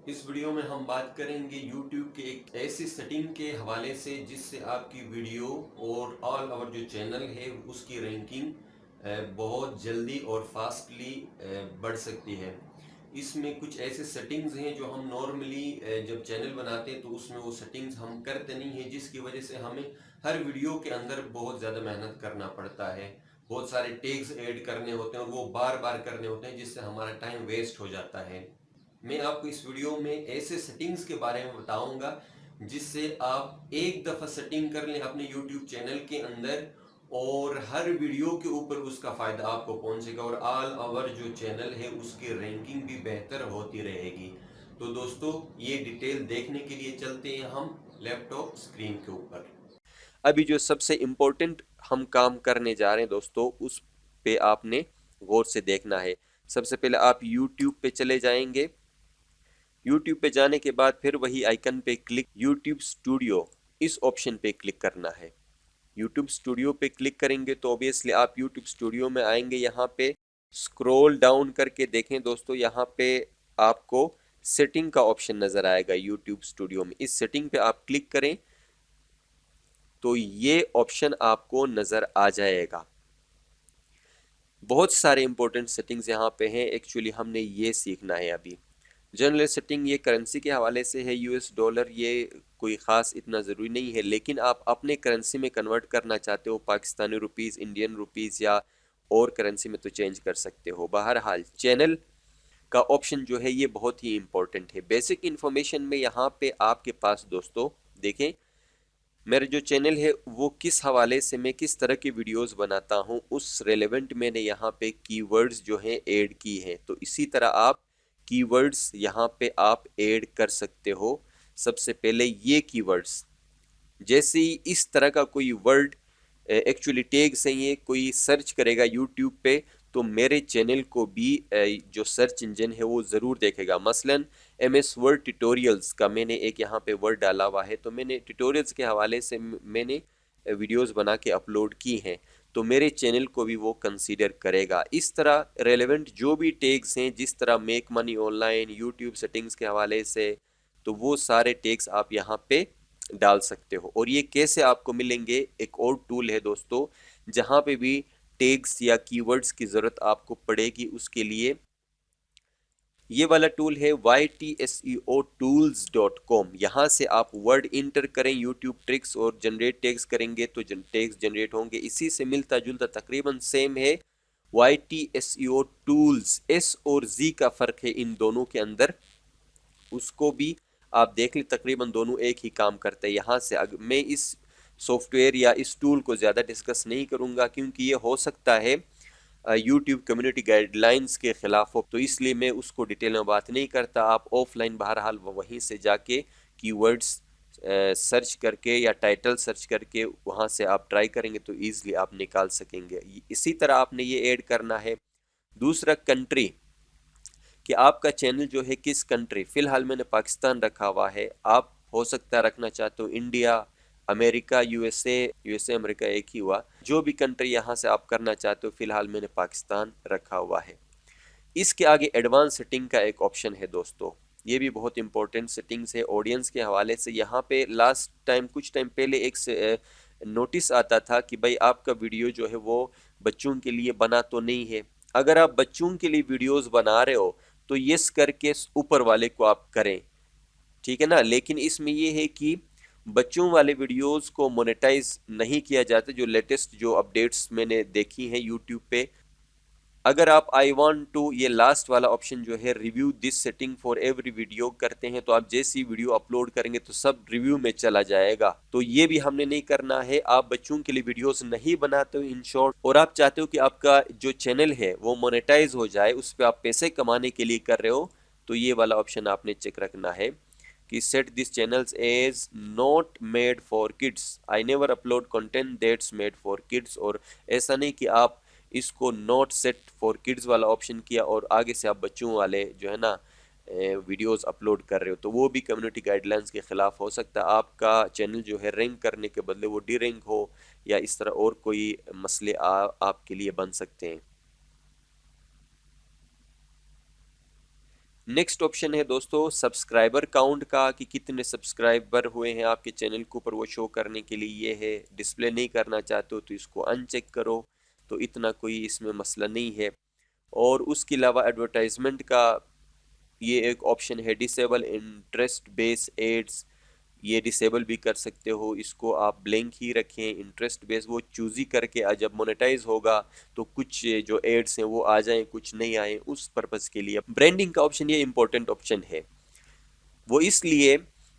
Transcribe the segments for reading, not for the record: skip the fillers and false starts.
इस वीडियो में हम बात करेंगे YouTube के एक ऐसी सेटिंग के हवाले से जिससे आपकी वीडियो और ऑल ओवर जो चैनल है उसकी रैंकिंग बहुत जल्दी और फास्टली बढ़ सकती है। इसमें कुछ ऐसे सेटिंग्स हैं जो हम नॉर्मली जब चैनल बनाते हैं तो उसमें वो सेटिंग्स हम करते नहीं हैं, जिसकी वजह से हमें हर वीडियो के अंदर बहुत ज़्यादा मेहनत करना पड़ता है। बहुत सारे टैग्स ऐड करने होते हैं और वो बार बार करने होते हैं, जिससे हमारा टाइम वेस्ट हो जाता है। मैं आपको इस वीडियो में ऐसे सेटिंग्स के बारे में बताऊंगा जिससे आप एक दफ़ा सेटिंग कर लें अपने YouTube चैनल के अंदर और हर वीडियो के ऊपर उसका फ़ायदा आपको पहुंचेगा और ऑल ओवर जो चैनल है उसकी रैंकिंग भी बेहतर होती रहेगी। तो दोस्तों, ये डिटेल देखने के लिए चलते हैं हम लैपटॉप स्क्रीन के ऊपर। अभी जो सबसे इम्पोर्टेंट हम काम करने जा रहे हैं दोस्तों, उस पे आपने गौर से देखना है। सबसे पहले आप YouTube पे चले जाएंगे। YouTube पे जाने के बाद फिर वही आइकन पे क्लिक, YouTube स्टूडियो, इस ऑप्शन पे क्लिक करना है। YouTube स्टूडियो पे क्लिक करेंगे तो ऑब्वियसली आप YouTube स्टूडियो में आएंगे। यहाँ पे स्क्रॉल डाउन करके देखें दोस्तों, यहाँ पे आपको सेटिंग का ऑप्शन नजर आएगा YouTube स्टूडियो में। इस सेटिंग पे आप क्लिक करें तो ये ऑप्शन आपको नजर आ जाएगा। बहुत सारे इंपॉर्टेंट सेटिंग्स यहाँ पे हैं। एक्चुअली हमने ये सीखना है अभी। जनरल सेटिंग ये करेंसी के हवाले से है, यूएस डॉलर, ये कोई ख़ास इतना ज़रूरी नहीं है। लेकिन आप अपने करेंसी में कन्वर्ट करना चाहते हो, पाकिस्तानी रुपीज़, इंडियन रुपीज़ या और करेंसी में, तो चेंज कर सकते हो। बहरहाल चैनल का ऑप्शन जो है ये बहुत ही इंपॉर्टेंट है। बेसिक इन्फॉर्मेशन में यहाँ पे आपके पास दोस्तों देखें, मेरा जो चैनल है वो किस हवाले से, मैं किस तरह की वीडियोस बनाता हूँ, उस रेलेवेंट मैंने यहाँ पे कीवर्ड्स जो हैं ऐड की हैं। तो इसी तरह आप कीवर्ड्स यहाँ पे आप ऐड कर सकते हो। सबसे पहले ये कीवर्ड्स, जैसे ही इस तरह का कोई वर्ड, एक्चुअली टैग्स हैं ये, कोई सर्च करेगा यूट्यूब पे तो मेरे चैनल को भी जो सर्च इंजन है वो ज़रूर देखेगा। मसलन MS वर्ड ट्यूटोरियल्स का मैंने एक यहाँ पे वर्ड डाला हुआ है, तो मैंने ट्यूटोरियल्स के हवाले से मैंने वीडियोस बना के अपलोड की हैं, तो मेरे चैनल को भी वो कंसीडर करेगा। इस तरह रेलेवेंट जो भी टैग्स हैं, जिस तरह make money online, YouTube settings के हवाले से, तो वो सारे टैग्स आप यहाँ पे डाल सकते हो। और ये कैसे आपको मिलेंगे, एक और टूल है दोस्तों, जहां पे भी टैग्स या कीवर्ड्स की जरूरत आपको पड़ेगी, उसके लिए ये वाला टूल है ytseotools.com। यहाँ से आप वर्ड इंटर करें, यूट्यूब ट्रिक्स, और जनरेट टैग्स करेंगे तो टैग्स जनरेट होंगे। इसी से मिलता जुलता तकरीबन सेम है YTSEO टूल्स। S और Z का फर्क है इन दोनों के अंदर, उसको भी आप देख लें। तकरीबन दोनों एक ही काम करते हैं। यहाँ से मैं इस सॉफ्टवेयर या इस टूल को ज़्यादा डिस्कस नहीं करूँगा, क्योंकि ये हो सकता है यूट्यूब कम्युनिटी गाइडलाइंस के खिलाफ हो, तो इसलिए मैं उसको डिटेल में बात नहीं करता। आप ऑफलाइन बहरहाल वहीं से जाके कीवर्ड्स सर्च करके या टाइटल सर्च करके वहाँ से आप ट्राई करेंगे तो ईजिली आप निकाल सकेंगे। इसी तरह आपने ये ऐड करना है। दूसरा, कंट्री, कि आपका चैनल जो है किस कंट्री, फिलहाल मैंने पाकिस्तान रखा हुआ है, आप हो सकता है रखना चाहते हो इंडिया, अमेरिका, यूएसए अमेरिका एक ही हुआ, जो भी कंट्री यहाँ से आप करना चाहते हो। फिलहाल मैंने पाकिस्तान रखा हुआ है। इसके आगे एडवांस सेटिंग का एक ऑप्शन है दोस्तों, ये भी बहुत इंपॉर्टेंट सेटिंग्स है ऑडियंस के हवाले से। यहाँ पे लास्ट टाइम, कुछ टाइम पहले एक नोटिस आता था कि भाई आपका वीडियो जो है वो बच्चों के लिए बना तो नहीं है। अगर आप बच्चों के लिए वीडियोस बना रहे हो तो यस करके ऊपर वाले को आप करें, ठीक है ना। लेकिन इसमें ये है कि बच्चों वाले वीडियोस को मोनेटाइज नहीं किया जाता। जो लेटेस्ट जो अपडेट्स मैंने देखी हैं यूट्यूब पे, अगर आप आई वांट टू, ये लास्ट वाला ऑप्शन जो है, review this setting for every video करते हैं, तो आप जैसी वीडियो अपलोड करेंगे तो सब रिव्यू में चला जाएगा। तो ये भी हमने नहीं करना है। आप बच्चों के लिए वीडियोस नहीं बनाते हो इन शॉर्ट, और आप चाहते हो कि आपका जो चैनल है वो मोनेटाइज हो जाए, उस पर आप पैसे कमाने के लिए कर रहे हो, तो ये वाला ऑप्शन आपने चेक रखना है कि set this channels as not made for kids, I never upload content that's made for kids. और ऐसा नहीं कि आप इसको नॉट सेट फॉर किड्स वाला ऑप्शन किया और आगे से आप बच्चों वाले जो है ना वीडियोस अपलोड कर रहे हो, तो वो भी कम्युनिटी गाइडलाइंस के खिलाफ हो सकता है। आपका चैनल जो है रैंक करने के बदले वो डी रैंक हो, या इस तरह और कोई मसले आपके लिए बन सकते हैं। नेक्स्ट ऑप्शन है दोस्तों सब्सक्राइबर काउंट का, कि कितने सब्सक्राइबर हुए हैं आपके चैनल के ऊपर, वो शो करने के लिए ये है। डिस्प्ले नहीं करना चाहते हो तो इसको अनचेक करो, तो इतना कोई इसमें मसला नहीं है। और उसके अलावा एडवर्टाइजमेंट का ये एक ऑप्शन है, डिसेबल इंटरेस्ट बेस एड्स, ये डिसेबल भी कर सकते हो। इसको आप ब्लैंक ही रखें, इंटरेस्ट बेस वो चूज ही करके जब मोनेटाइज होगा तो कुछ जो एड्स हैं वो आ जाएं, कुछ नहीं आए, उस पर्पज़ के लिए। ब्रांडिंग का ऑप्शन ये इंपॉर्टेंट ऑप्शन है, वो इसलिए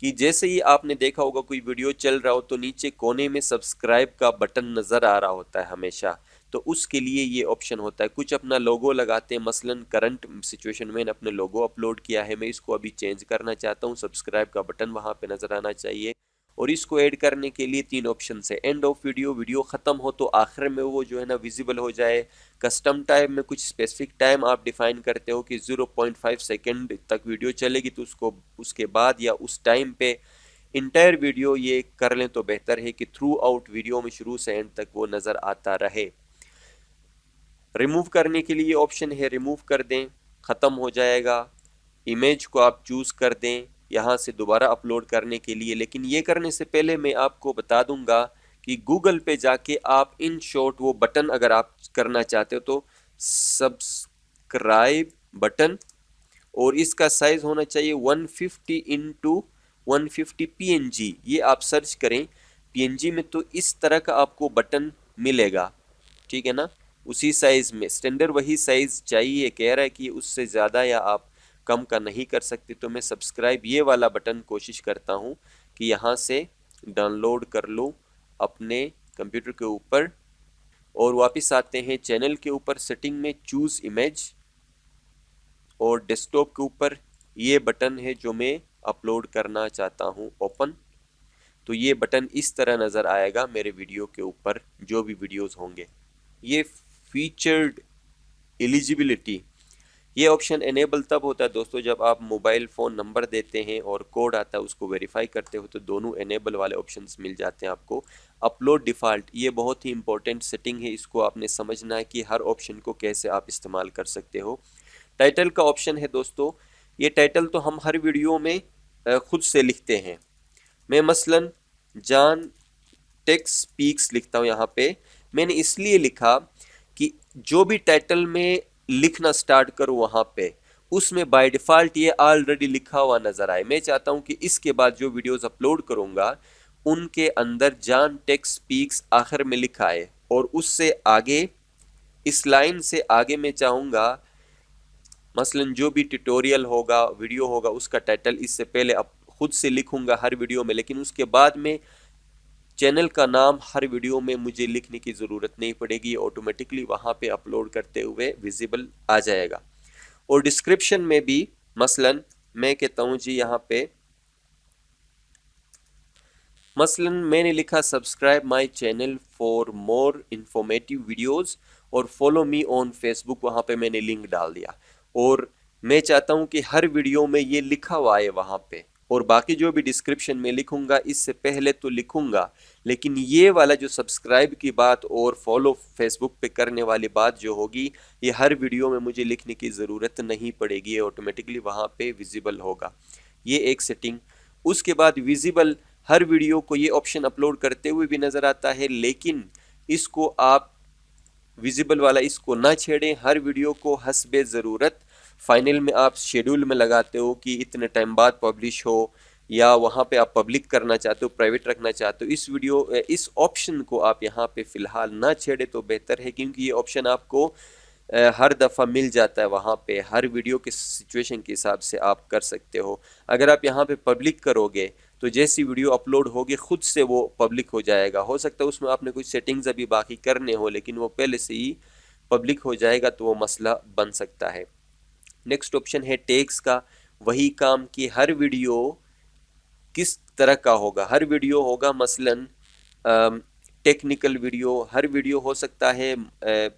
कि जैसे ही आपने देखा होगा कोई वीडियो चल रहा हो तो नीचे कोने में सब्सक्राइब का बटन नज़र आ रहा होता है हमेशा, तो उसके लिए ये ऑप्शन होता है। कुछ अपना लोगो लगाते हैं, मसलन करंट सिचुएशन में मैंने अपने लोगो अपलोड किया है, मैं इसको अभी चेंज करना चाहता हूँ, सब्सक्राइब का बटन वहाँ पे नज़र आना चाहिए। और इसको ऐड करने के लिए 3 ऑप्शन है। एंड ऑफ वीडियो, वीडियो ख़त्म हो तो आखिर में वो जो है ना विजिबल हो जाए। कस्टम टाइम में कुछ स्पेसिफिक टाइम आप डिफाइन करते हो कि 0.5 सेकेंड तक वीडियो चलेगी, तो उसको उसके बाद या उस टाइम पे इंटायर वीडियो ये कर लें तो बेहतर है कि थ्रू आउट वीडियो में शुरू से एंड तक वो नज़र आता रहे। रिमूव करने के लिए ऑप्शन है, रिमूव कर दें, ख़त्म हो जाएगा। इमेज को आप चूज़ कर दें यहाँ से दोबारा अपलोड करने के लिए। लेकिन ये करने से पहले मैं आपको बता दूंगा कि गूगल पे जाके आप इन शॉर्ट वो बटन अगर आप करना चाहते हो तो सब्सक्राइब बटन, और इसका साइज होना चाहिए 150 इंटू 150 PNG। ये आप सर्च करें PNG में तो इस तरह का आपको बटन मिलेगा, ठीक है ना। उसी साइज में स्टैंडर्ड वही साइज चाहिए, कह रहा है कि उससे ज़्यादा या आप कम का नहीं कर सकते। तो मैं सब्सक्राइब ये वाला बटन कोशिश करता हूँ कि यहाँ से डाउनलोड कर लूँ अपने कंप्यूटर के ऊपर, और वापस आते हैं चैनल के ऊपर, सेटिंग में चूज़ इमेज, और डेस्कटॉप के ऊपर ये बटन है जो मैं अपलोड करना चाहता हूँ, ओपन। तो ये बटन इस तरह नज़र आएगा मेरे वीडियो के ऊपर, जो भी वीडियोस होंगे। ये फीचर्ड एलिजिबिलिटी, ये ऑप्शन एनेबल तब होता है दोस्तों जब आप मोबाइल फ़ोन नंबर देते हैं और कोड आता है उसको वेरीफाई करते हो, तो दोनों एनेबल वाले ऑप्शंस मिल जाते हैं आपको। अपलोड डिफ़ॉल्ट, ये बहुत ही इंपॉर्टेंट सेटिंग है, इसको आपने समझना है कि हर ऑप्शन को कैसे आप इस्तेमाल कर सकते हो। टाइटल का ऑप्शन है दोस्तों, ये टाइटल तो हम हर वीडियो में खुद से लिखते हैं। मैं मसलन जान टेक स्पीक्स लिखता हूँ यहाँ पे, मैंने इसलिए लिखा कि जो भी टाइटल में लिखना स्टार्ट करूँ वहाँ पे उसमें बाय डिफ़ॉल्ट ये ऑलरेडी लिखा हुआ नज़र आए। मैं चाहता हूँ कि इसके बाद जो वीडियोस अपलोड करूँगा उनके अंदर जान टेक स्पीक्स आखिर में लिखा है, और उससे आगे इस लाइन से आगे मैं चाहूँगा मसलन जो भी ट्यूटोरियल होगा, वीडियो होगा, उसका टाइटल इससे पहले अब खुद से लिखूंगा हर वीडियो में, लेकिन उसके बाद में चैनल का नाम हर वीडियो में मुझे लिखने की ज़रूरत नहीं पड़ेगी, ऑटोमेटिकली वहाँ पे अपलोड करते हुए विजिबल आ जाएगा। और डिस्क्रिप्शन में भी मसलन मैं कहता हूँ जी यहाँ पे मसलन मैंने लिखा subscribe my channel for more informative videos और फॉलो मी ऑन फेसबुक, वहाँ पे मैंने लिंक डाल दिया। और मैं चाहता हूँ कि हर वीडियो में ये लिखा हुआ है वहाँ पे, और बाकी जो भी डिस्क्रिप्शन में लिखूंगा इससे पहले तो लिखूंगा, लेकिन ये वाला जो सब्सक्राइब की बात और फॉलो फेसबुक पे करने वाली बात जो होगी, ये हर वीडियो में मुझे लिखने की ज़रूरत नहीं पड़ेगी, ऑटोमेटिकली वहाँ पे विजिबल होगा। ये एक सेटिंग। उसके बाद विजिबल हर वीडियो को ये ऑप्शन अपलोड करते हुए भी नज़र आता है, लेकिन इसको आप विजिबल वाला इसको ना छेड़ें। हर वीडियो को हस्बे ज़रूरत फाइनल में आप शेड्यूल में लगाते हो कि इतने टाइम बाद पब्लिश हो, या वहाँ पे आप पब्लिक करना चाहते हो, प्राइवेट रखना चाहते हो, इस ऑप्शन को आप यहाँ पे फ़िलहाल ना छेड़े तो बेहतर है, क्योंकि ये ऑप्शन आपको हर दफ़ा मिल जाता है वहाँ पे, हर वीडियो के सिचुएशन के हिसाब से आप कर सकते हो। अगर आप यहाँ पे पब्लिक करोगे तो जैसी वीडियो अपलोड होगी खुद से वो पब्लिक हो जाएगा। हो सकता है उसमें आपने कुछ सेटिंग्स अभी बाकी करने हो, लेकिन वो पहले से ही पब्लिक हो जाएगा, तो वो मसला बन सकता है। नेक्स्ट ऑप्शन है टैग्स का, वही काम कि हर वीडियो किस तरह का होगा। हर वीडियो होगा मसलन टेक्निकल वीडियो, हर वीडियो हो सकता है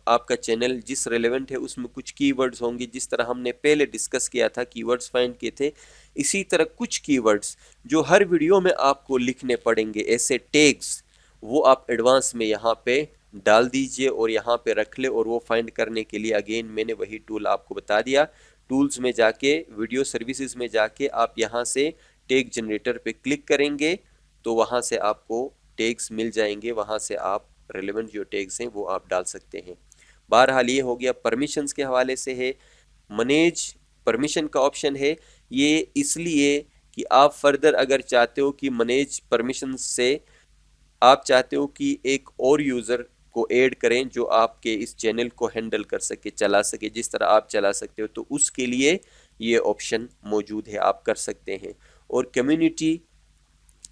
आपका चैनल जिस रेलेवेंट है उसमें कुछ कीवर्ड्स होंगे, जिस तरह हमने पहले डिस्कस किया था कीवर्ड्स फाइंड किए थे, इसी तरह कुछ कीवर्ड्स जो हर वीडियो में आपको लिखने पड़ेंगे, ऐसे टैग्स, वो आप एडवांस में यहाँ पे डाल दीजिए और यहाँ पे रख ले। और वो फाइंड करने के लिए अगेन मैंने वही टूल आपको बता दिया, टूल्स में जाके, वीडियो सर्विसेज में जाके आप यहाँ से टैग जनरेटर पे क्लिक करेंगे तो वहाँ से आपको टैग्स मिल जाएंगे, वहाँ से आप रेलेवेंट जो टैग्स हैं वो आप डाल सकते हैं। बहरहाल ये हो गया परमिशंस के हवाले से है। मैनेज परमिशन का ऑप्शन है, ये इसलिए कि आप फर्दर अगर चाहते हो कि मैनेज परमिशन से आप चाहते हो कि एक और यूज़र को ऐड करें जो आपके इस चैनल को हैंडल कर सके, चला सके जिस तरह आप चला सकते हो, तो उसके लिए ये ऑप्शन मौजूद है, आप कर सकते हैं। और कम्युनिटी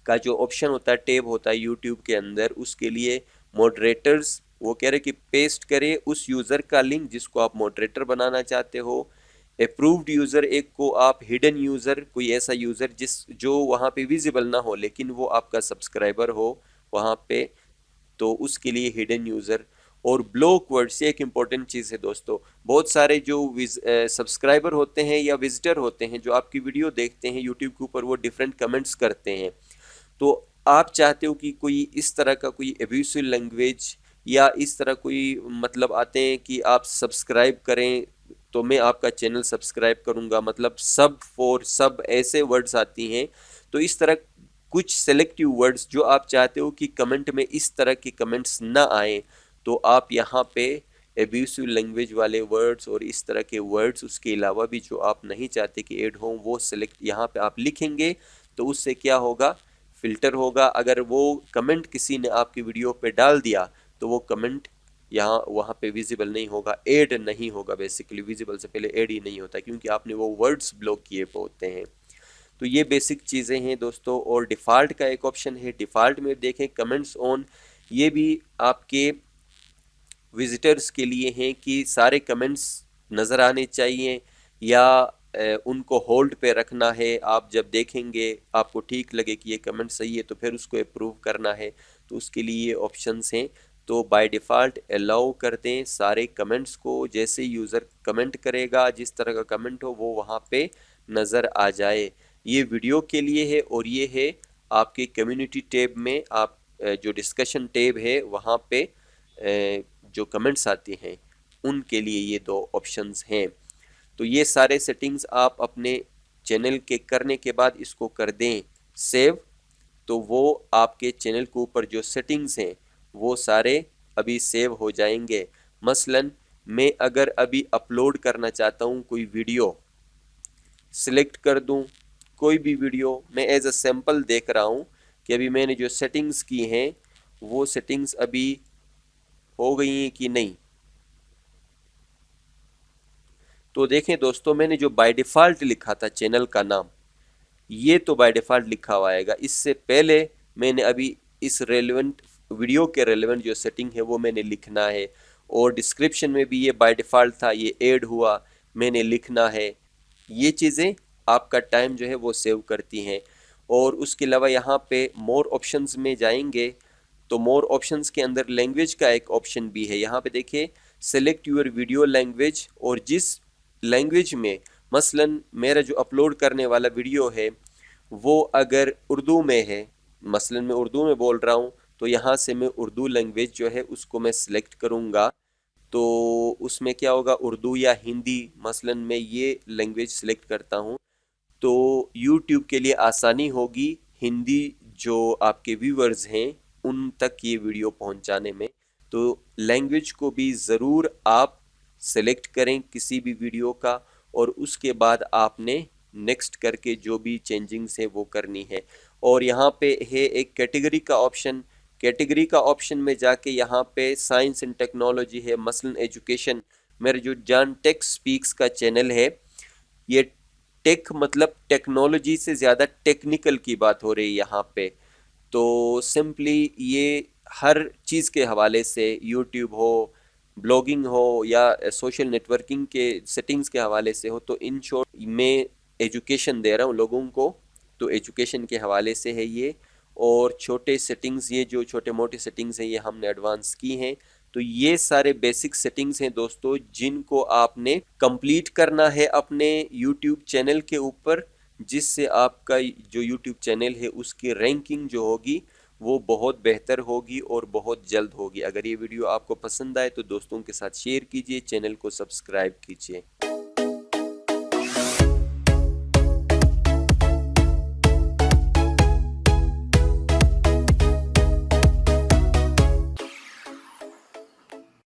का जो ऑप्शन होता है, टैब होता है यूट्यूब के अंदर, उसके लिए मॉडरेटर्स वो कह रहे कि पेस्ट करें उस यूज़र का लिंक जिसको आप मॉडरेटर बनाना चाहते हो। अप्रूव्ड यूज़र एक को आप हिडन यूज़र, कोई ऐसा यूज़र जो वहाँ पे विजिबल ना हो लेकिन वो आपका सब्सक्राइबर हो वहाँ पे, तो उसके लिए हिडन यूज़र। और ब्लॉक वर्ड्स, ये एक इम्पॉर्टेंट चीज़ है दोस्तों। बहुत सारे जो सब्सक्राइबर होते हैं या विजिटर होते हैं जो आपकी वीडियो देखते हैं यूट्यूब के ऊपर, वो डिफरेंट कमेंट्स करते हैं, तो आप चाहते हो कि कोई इस तरह का कोई एब्यूसिव लैंग्वेज या इस तरह कोई मतलब आते हैं कि आप सब्सक्राइब करें तो मैं आपका चैनल सब्सक्राइब करूंगा, मतलब सब फॉर सब ऐसे वर्ड्स आती हैं। तो इस तरह कुछ सेलेक्टिव वर्ड्स जो आप चाहते हो कि कमेंट में इस तरह के कमेंट्स ना आए, तो आप यहाँ पे एब्यूसिव लैंग्वेज वाले वर्ड्स और इस तरह के वर्ड्स, उसके अलावा भी जो आप नहीं चाहते कि ऐड हों, वो सिलेक्ट यहाँ पे आप लिखेंगे। तो उससे क्या होगा, फिल्टर होगा। अगर वो कमेंट किसी ने आपकी वीडियो पे डाल दिया तो वो कमेंट यहाँ वहाँ पे विजिबल नहीं होगा, ऐड नहीं होगा। बेसिकली विजिबल से पहले ऐड ही नहीं होता क्योंकि आपने वो वर्ड्स ब्लॉक किए होते हैं। तो ये बेसिक चीज़ें हैं दोस्तों। और डिफ़ॉल्ट का एक ऑप्शन है, डिफ़ॉल्ट में देखें कमेंट्स ऑन, ये भी आपके विजिटर्स के लिए हैं कि सारे कमेंट्स नज़र आने चाहिए या उनको होल्ड पे रखना है। आप जब देखेंगे आपको ठीक लगे कि ये कमेंट सही है तो फिर उसको अप्रूव करना है, तो उसके लिए ये ऑप्शंस हैं। तो बाय डिफ़ॉल्ट अलाउ कर दें सारे कमेंट्स को, जैसे यूज़र कमेंट करेगा जिस तरह का कमेंट हो वो वहाँ पे नज़र आ जाए। ये वीडियो के लिए है और ये है आपके कम्युनिटी टैब में, आप जो डिस्कशन टैब है वहाँ पे जो कमेंट्स आते हैं उनके लिए ये दो ऑप्शंस हैं। तो ये सारे सेटिंग्स आप अपने चैनल के करने के बाद इसको कर दें सेव, तो वो आपके चैनल के ऊपर जो सेटिंग्स हैं वो सारे अभी सेव हो जाएंगे। मसलन मैं अगर अभी अपलोड करना चाहता हूँ कोई वीडियो, सिलेक्ट कर दूँ कोई भी वीडियो, मैं एज अ सैम्पल देख रहा हूँ कि अभी मैंने जो सेटिंग्स की हैं वो सेटिंग्स अभी हो गई हैं कि नहीं। तो देखें दोस्तों, मैंने जो बाय डिफ़ॉल्ट लिखा था चैनल का नाम, ये तो बाय डिफ़ॉल्ट लिखा हुआ आएगा। इससे पहले मैंने अभी इस रेलेवेंट वीडियो के रेलेवेंट जो सेटिंग है वो मैंने लिखना है। और डिस्क्रिप्शन में भी ये बाय डिफ़ॉल्ट था, ये ऐड हुआ, मैंने लिखना है। ये चीज़ें आपका टाइम जो है वो सेव करती हैं। और उसके अलावा यहाँ पे मोर ऑप्शंस में जाएंगे तो मोर ऑप्शंस के अंदर लैंग्वेज का एक ऑप्शन भी है। यहाँ पे देखिए सेलेक्ट यूर वीडियो लैंग्वेज, और जिस लैंग्वेज में मसलन मेरा जो अपलोड करने वाला वीडियो है वो अगर उर्दू में है, मसलन मैं उर्दू में बोल रहा हूँ, तो यहाँ से मैं उर्दू लैंग्वेज जो है उसको मैं सिलेक्ट करूँगा। तो उसमें क्या होगा, उर्दू या हिंदी, मसलन मैं ये लैंग्वेज सिलेक्ट करता हूँ तो यूट्यूब के लिए आसानी होगी हिंदी जो आपके व्यूवर्स हैं उन तक ये वीडियो पहुंचाने में। तो लैंग्वेज को भी ज़रूर आप सेलेक्ट करें किसी भी वीडियो का, और उसके बाद आपने नेक्स्ट करके जो भी चेंजिंग्स है वो करनी है। और यहाँ पे है एक कैटेगरी का ऑप्शन, कैटेगरी का ऑप्शन में जाके यहाँ पे साइंस एंड टेक्नोलॉजी है, मसलन एजुकेशन। मेरे जो जान टेक स्पीक्स का चैनल है, ये टेक मतलब टेक्नोलॉजी से ज़्यादा टेक्निकल की बात हो रही है यहाँ पे। तो सिंपली ये हर चीज़ के हवाले से, यूट्यूब हो, ब्लॉगिंग हो या सोशल नेटवर्किंग के सेटिंग्स के हवाले से हो, तो इन शॉर्ट मैं एजुकेशन दे रहा हूँ लोगों को, तो एजुकेशन के हवाले से है ये। और छोटे सेटिंग्स, ये जो छोटे मोटे सेटिंग्स हैं ये हमने एडवांस की हैं। तो ये सारे बेसिक सेटिंग्स हैं दोस्तों जिनको आपने कंप्लीट करना है अपने यूट्यूब चैनल के ऊपर, जिससे आपका जो यूट्यूब चैनल है उसकी रैंकिंग जो होगी वो बहुत बेहतर होगी और बहुत जल्द होगी। अगर ये वीडियो आपको पसंद आए तो दोस्तों के साथ शेयर कीजिए, चैनल को सब्सक्राइब कीजिए।